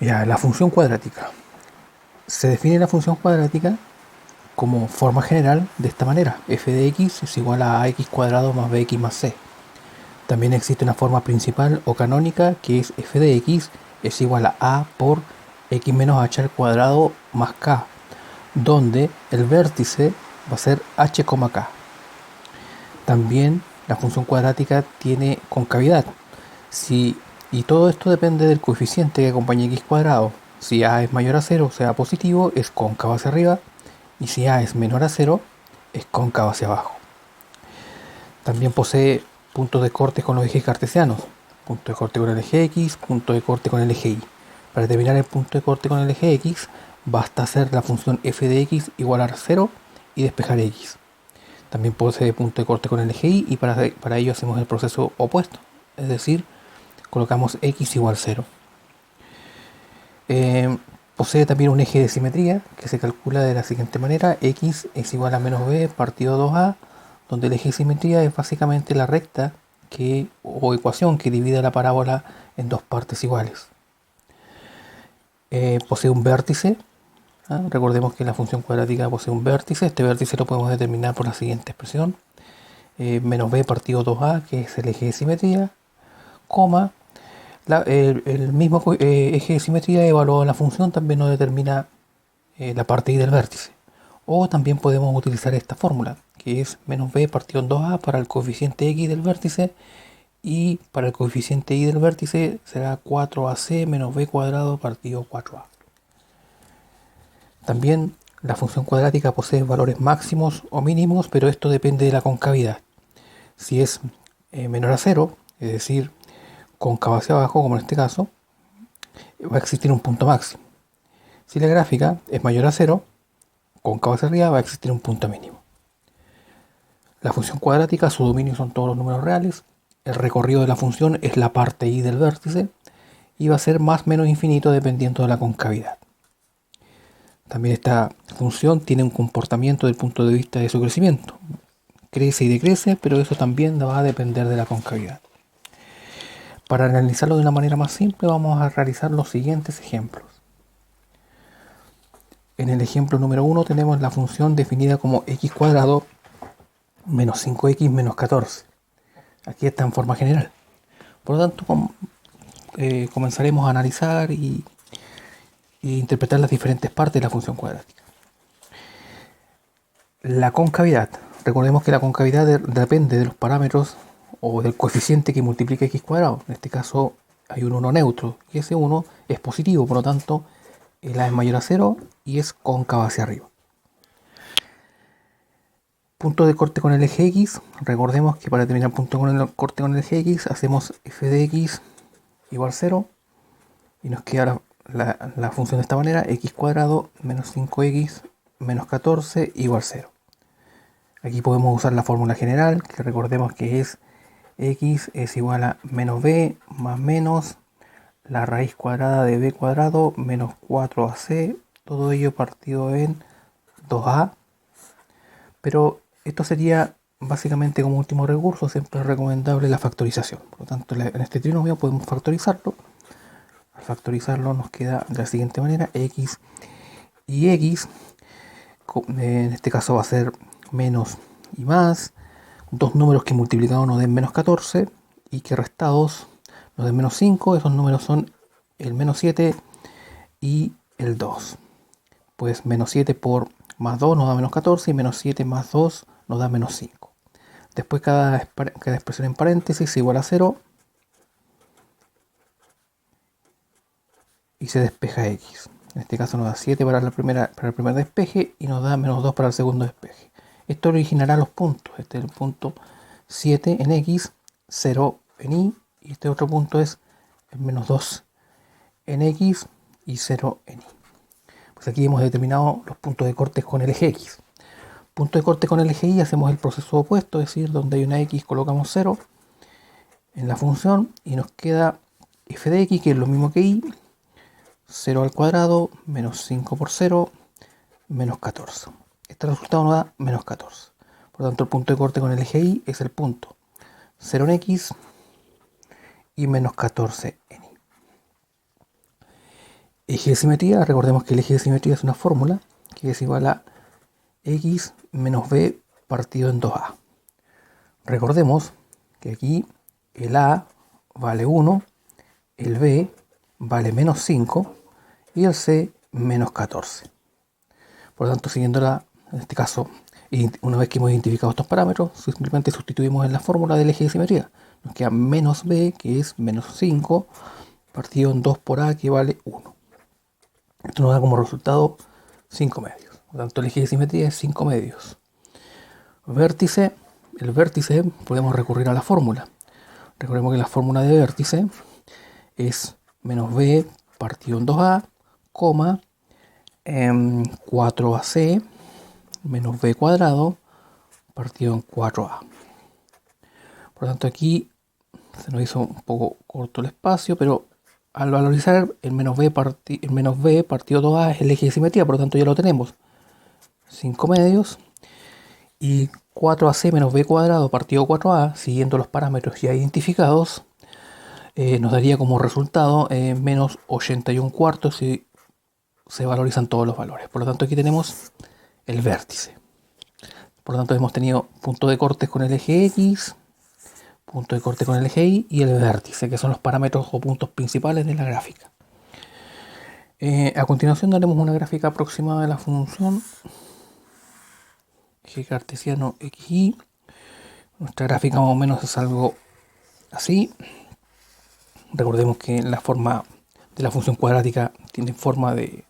Mira, la función cuadrática. Se define la función cuadrática como forma general de esta manera. F de x es igual a ax cuadrado más bx más c. También existe una forma principal o canónica que es f de x es igual a por x menos h al cuadrado más k, donde el vértice va a ser h, k. También la función cuadrática tiene concavidad. Si, y todo esto depende del coeficiente que acompaña x cuadrado. Si a es mayor a cero, o sea positivo, es cóncavo hacia arriba. Y si a es menor a cero, es cóncavo hacia abajo. También posee puntos de corte con los ejes cartesianos. Punto de corte con el eje x, punto de corte con el eje y. Para determinar el punto de corte con el eje x, basta hacer la función f de x igual a 0 y despejar x. También posee punto de corte con el eje y para ello hacemos el proceso opuesto. Es decir, colocamos x igual 0. Eh, Posee también un eje de simetría que se calcula de la siguiente manera: x es igual a menos b partido 2a, donde el eje de simetría es básicamente la recta o ecuación que divide la parábola en dos partes iguales. Posee un vértice. Recordemos que la función cuadrática posee un vértice. Este vértice lo podemos determinar por la siguiente expresión: menos b partido 2a, que es el eje de simetría, coma el mismo eje de simetría evaluado en la función también nos determina la parte y del vértice. O también podemos utilizar esta fórmula, que es menos b partido en 2a para el coeficiente x del vértice, y para el coeficiente y del vértice será 4ac menos b cuadrado partido 4a. También la función cuadrática posee valores máximos o mínimos, pero esto depende de la concavidad. Si es menor a 0, es decir, cóncavo hacia abajo, como en este caso, va a existir un punto máximo. Si la gráfica es mayor a 0, cóncavo hacia arriba, va a existir un punto mínimo. La función cuadrática, su dominio son todos los números reales. El recorrido de la función es la parte y del vértice y va a ser más o menos infinito dependiendo de la concavidad. También esta función tiene un comportamiento desde el punto de vista de su crecimiento. Crece y decrece, pero eso también va a depender de la concavidad. Para analizarlo de una manera más simple, vamos a realizar los siguientes ejemplos. En el ejemplo número 1 tenemos la función definida como x cuadrado menos 5x menos 14. Aquí está en forma general. Por lo tanto, comenzaremos a analizar y interpretar las diferentes partes de la función cuadrática. La concavidad. Recordemos que la concavidad depende de los parámetros o del coeficiente que multiplica x cuadrado. En este caso hay un 1 neutro y ese 1 es positivo, por lo tanto la es mayor a 0 y es cóncava hacia arriba. Punto de corte con el eje x. Recordemos que para determinar punto de corte con el eje x hacemos f de x igual 0 y nos queda la función de esta manera: x cuadrado menos 5x menos 14 igual 0. Aquí podemos usar la fórmula general, que recordemos que es x es igual a menos b más menos la raíz cuadrada de b cuadrado menos 4ac, todo ello partido en 2a. Pero esto sería básicamente como último recurso, siempre es recomendable la factorización. Por lo tanto, en este trinomio podemos factorizarlo. Al factorizarlo nos queda de la siguiente manera: x y x, en este caso va a ser menos y más, dos números que multiplicados nos den menos 14 y que restados nos den menos 5. Esos números son el menos 7 y el 2. Pues menos 7 por más 2 nos da menos 14 y menos 7 más 2 nos da menos 5. Después cada expresión en paréntesis igual a 0 y se despeja x. En este caso nos da 7 para el primer despeje y nos da menos 2 para el segundo despeje. Esto originará los puntos. Este es el punto 7 en x, 0 en y este otro punto es el menos 2 en x y 0 en y. Pues aquí hemos determinado los puntos de corte con el eje x. Punto de corte con el eje y hacemos el proceso opuesto, es decir, donde hay una x colocamos 0 en la función y nos queda f de x, que es lo mismo que y, 0 al cuadrado menos 5 por 0 menos 14. Este resultado nos da menos 14. Por lo tanto, el punto de corte con el eje y es el punto 0 en x y menos 14 en y. Eje de simetría, recordemos que el eje de simetría es una fórmula que es igual a x menos b partido en 2a. Recordemos que aquí el a vale 1, el b vale menos 5 y el c menos 14. Por lo tanto, siguiéndola, en este caso, una vez que hemos identificado estos parámetros, simplemente sustituimos en la fórmula del eje de simetría. Nos queda menos b, que es menos 5, partido en 2 por a, que vale 1. Esto nos da como resultado 5 medios. Por lo tanto, el eje de simetría es 5 medios. Vértice, el vértice podemos recurrir a la fórmula. Recordemos que la fórmula de vértice es menos b partido en 2a, coma 4ac menos b cuadrado partido en 4a. Por lo tanto, aquí se nos hizo un poco corto el espacio, pero al valorizar el menos b partido 2a es el eje de simetría, por lo tanto ya lo tenemos. 5 medios y 4ac menos b cuadrado partido 4a, siguiendo los parámetros ya identificados, nos daría como resultado menos 81 cuartos si se valorizan todos los valores. Por lo tanto, aquí tenemos el vértice. Por lo tanto, hemos tenido punto de corte con el eje X, punto de corte con el eje Y y el vértice, que son los parámetros o puntos principales de la gráfica. A continuación daremos una gráfica aproximada de la función eje cartesiano XY. Nuestra gráfica más o menos es algo así. Recordemos que la forma de la función cuadrática tiene forma de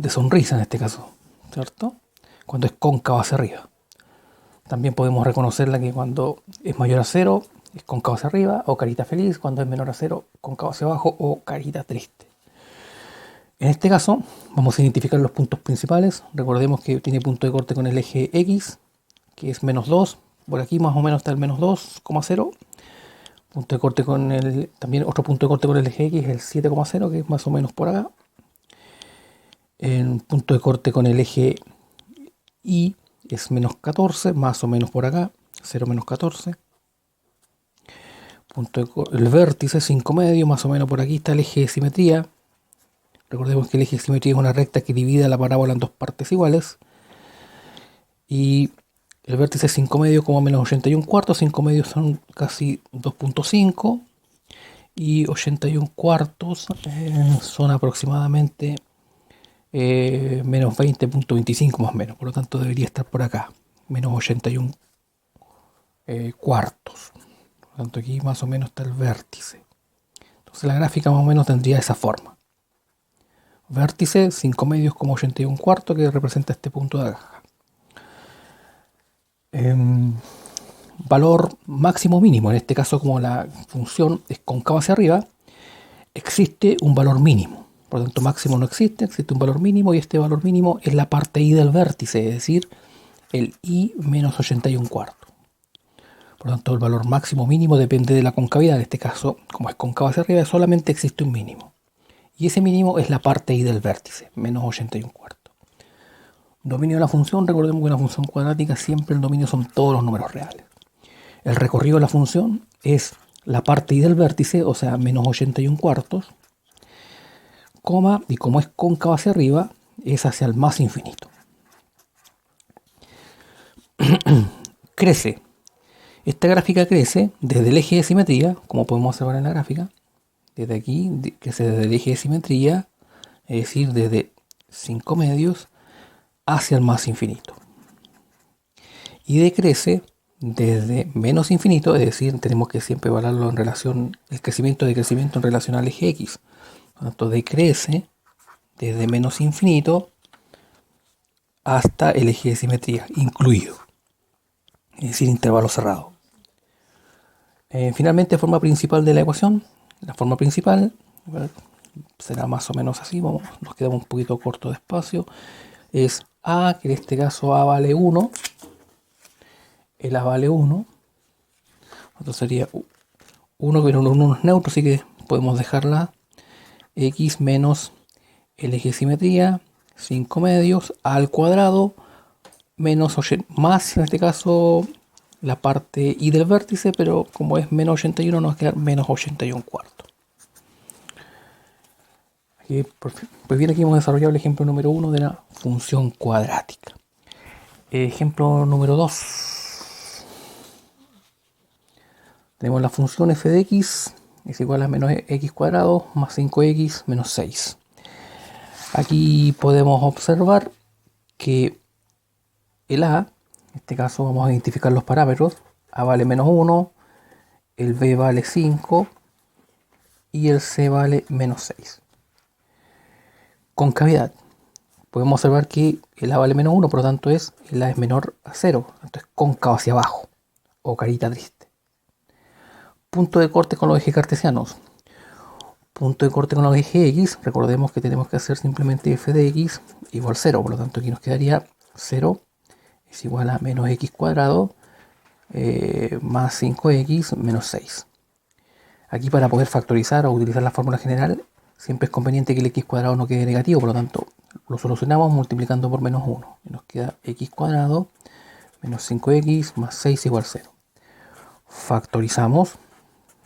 sonrisa en este caso, ¿cierto? Cuando es cóncava hacia arriba. También podemos reconocerla que cuando es mayor a 0 es cóncava hacia arriba o carita feliz, cuando es menor a 0 cóncava hacia abajo o carita triste. En este caso vamos a identificar los puntos principales. Recordemos que tiene punto de corte con el eje X, que es menos 2. Por aquí más o menos está el menos 2,0. Punto de corte con el, también otro punto de corte con el eje X es el 7,0, que es más o menos por acá. El punto de corte con el eje Y es menos 14, más o menos por acá, 0 menos 14. El vértice 5 medio, más o menos por aquí está el eje de simetría. Recordemos que el eje de simetría es una recta que divide la parábola en dos partes iguales. Y el vértice 5 medio como menos 81 cuartos, 5 medios son casi 2,5 y 81 cuartos son aproximadamente menos 20,25 más o menos. Por lo tanto debería estar por acá, menos 81 cuartos. Por lo tanto aquí más o menos está el vértice. Entonces la gráfica más o menos tendría esa forma. Vértice 5 medios como 81 cuartos, que representa este punto de acá. Valor máximo mínimo, en este caso como la función es cóncava hacia arriba, existe un valor mínimo. Por lo tanto, máximo no existe, existe un valor mínimo y este valor mínimo es la parte Y del vértice, es decir, el Y menos 81 cuartos. Por lo tanto, el valor máximo mínimo depende de la concavidad. En este caso, como es cóncava hacia arriba, solamente existe un mínimo. Y ese mínimo es la parte Y del vértice, menos 81 cuartos. Dominio de la función, recordemos que en una función cuadrática siempre el dominio son todos los números reales. El recorrido de la función es la parte Y del vértice, o sea, menos 81 cuartos, coma, y como es cóncava hacia arriba, es hacia el más infinito. Crece. Esta gráfica crece desde el eje de simetría, como podemos observar en la gráfica, desde aquí, crece desde el eje de simetría, es decir, desde 5 medios hacia el más infinito. Y decrece desde menos infinito, es decir, tenemos que siempre evaluarlo en relación, el crecimiento de crecimiento en relación al eje X. Por lo tanto, decrece desde menos infinito hasta el eje de simetría, incluido. Es decir, intervalo cerrado. Finalmente, forma principal de la ecuación. La forma principal será más o menos así, nos quedamos un poquito corto de espacio. Es A, que en este caso A vale 1. El A vale 1. Entonces sería 1, pero 1 es neutro, así que podemos dejarla X menos el eje de simetría, 5 medios, A al cuadrado, menos 80, más en este caso la parte Y del vértice, pero como es menos 81 nos va a quedar menos 81 cuartos. Pues bien, aquí hemos desarrollado el ejemplo número 1 de la función cuadrática. Ejemplo número 2. Tenemos la función f de x es igual a menos x cuadrado más 5x menos 6. Aquí podemos observar que el a, en este caso vamos a identificar los parámetros, a vale menos 1, el b vale 5 y el c vale menos 6. Concavidad. Podemos observar que el a vale menos 1, por lo tanto el a es menor a 0, entonces cóncavo hacia abajo, o carita triste. Punto de corte con los ejes cartesianos. Punto de corte con los ejes x, recordemos que tenemos que hacer simplemente f de x igual 0, por lo tanto aquí nos quedaría 0 es igual a menos x cuadrado más 5x menos 6. Aquí, para poder factorizar o utilizar la fórmula general, siempre es conveniente que el x cuadrado no quede negativo, por lo tanto lo solucionamos multiplicando por menos 1 y nos queda x cuadrado menos 5x más 6 igual 0. Factorizamos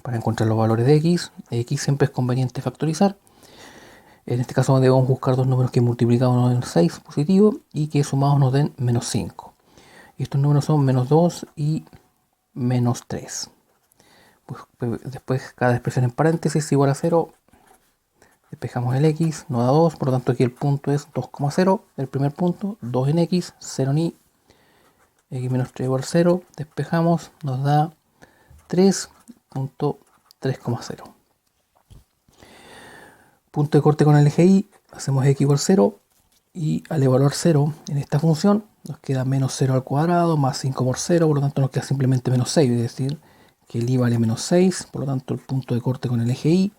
para encontrar los valores de x. X siempre es conveniente factorizar. En este caso debemos buscar dos números que multiplicados nos den 6 positivo y que sumados nos den menos 5. Y estos números son menos 2 y menos 3. Pues después cada expresión en paréntesis es igual a 0. Despejamos el x, nos da 2, por lo tanto aquí el punto es 2,0, el primer punto, 2 en x, 0 en y, x menos 3 igual a 0, despejamos, nos da 3.3,0. Punto de corte con el eje y, hacemos x igual a 0, y al evaluar 0 en esta función, nos queda menos 0 al cuadrado, más 5 por 0, por lo tanto nos queda simplemente menos 6, es decir, que el y vale menos 6, por lo tanto el punto de corte con el eje y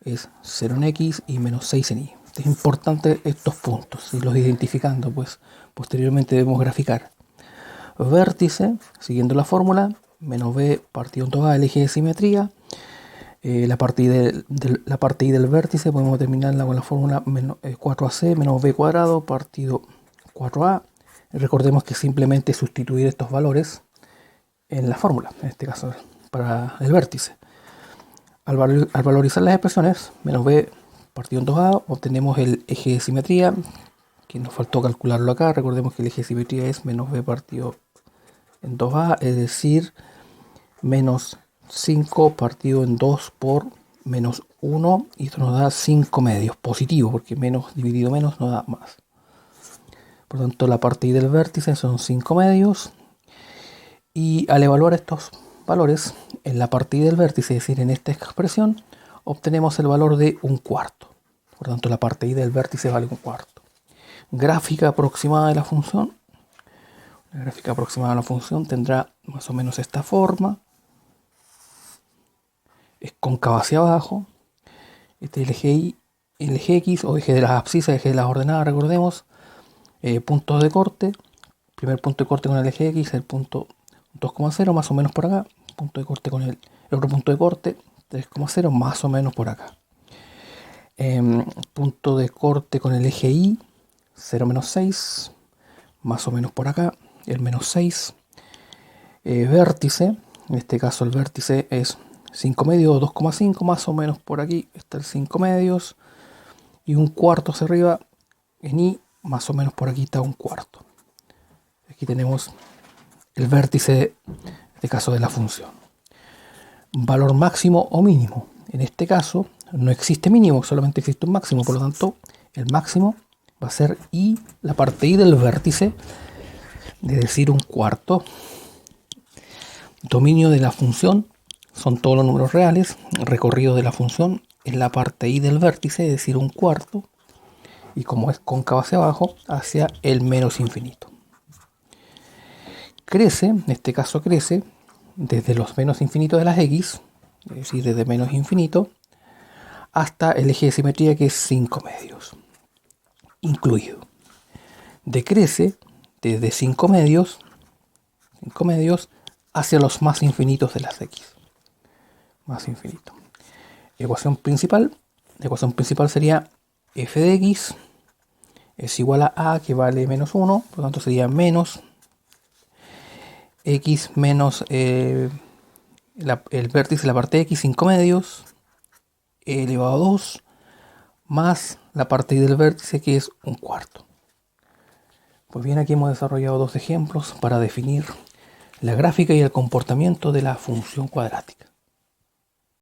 es 0 en x y menos 6 en y. Es importante estos puntos, irlos identificando, pues posteriormente debemos graficar. Vértice, siguiendo la fórmula, menos b partido en 2a, el eje de simetría. La parte y del vértice podemos determinarla con la fórmula 4ac menos b cuadrado partido 4a. Recordemos que simplemente sustituir estos valores en la fórmula, en este caso para el vértice. Al valorizar las expresiones, menos b partido en 2a, obtenemos el eje de simetría, que nos faltó calcularlo acá. Recordemos que el eje de simetría es menos b partido en 2a, es decir, menos 5 partido en 2 por menos 1, y esto nos da 5 medios, positivo, porque menos dividido menos nos da más. Por lo tanto, la parte y del vértice son 5 medios, y al evaluar estos valores en la parte y del vértice, es decir, en esta expresión, obtenemos el valor de un cuarto. Por lo tanto, la parte y del vértice vale un cuarto. Gráfica aproximada de la función. La gráfica aproximada de la función tendrá más o menos esta forma. Es cóncava hacia abajo. Este es el eje y, el eje x o eje de las abscisas, eje de las ordenadas, recordemos. Puntos de corte. Primer punto de corte con el eje x, el punto 2,0 más o menos por acá. Punto de corte con el otro punto de corte, 3,0 más o menos por acá. Punto de corte con el eje y, 0 menos 6, más o menos por acá, el menos 6. Vértice, en este caso el vértice es 5 medios, 2,5, más o menos por aquí está el 5 medios, y un cuarto hacia arriba en y, más o menos por aquí está un cuarto. Aquí tenemos el vértice, en este caso de la función. Valor máximo o mínimo. En este caso no existe mínimo, solamente existe un máximo, por lo tanto el máximo va a ser y, la parte y del vértice, de decir un cuarto. Dominio de la función son todos los números reales. Recorrido de la función en la parte y del vértice, es decir, un cuarto. Y como es cóncavo hacia abajo, hacia el menos infinito. Crece, en este caso crece desde los menos infinitos de las x, es decir, desde menos infinito, hasta el eje de simetría, que es 5 medios, incluido. Decrece desde 5 medios hacia los más infinitos de las x. Más infinito. Ecuación principal. La ecuación principal sería f de x es igual a que vale menos 1, por lo tanto sería menos x menos el vértice de la parte de x, 5 medios, elevado a 2, más la parte y del vértice, que es 1/4. Pues bien, aquí hemos desarrollado dos ejemplos para definir la gráfica y el comportamiento de la función cuadrática.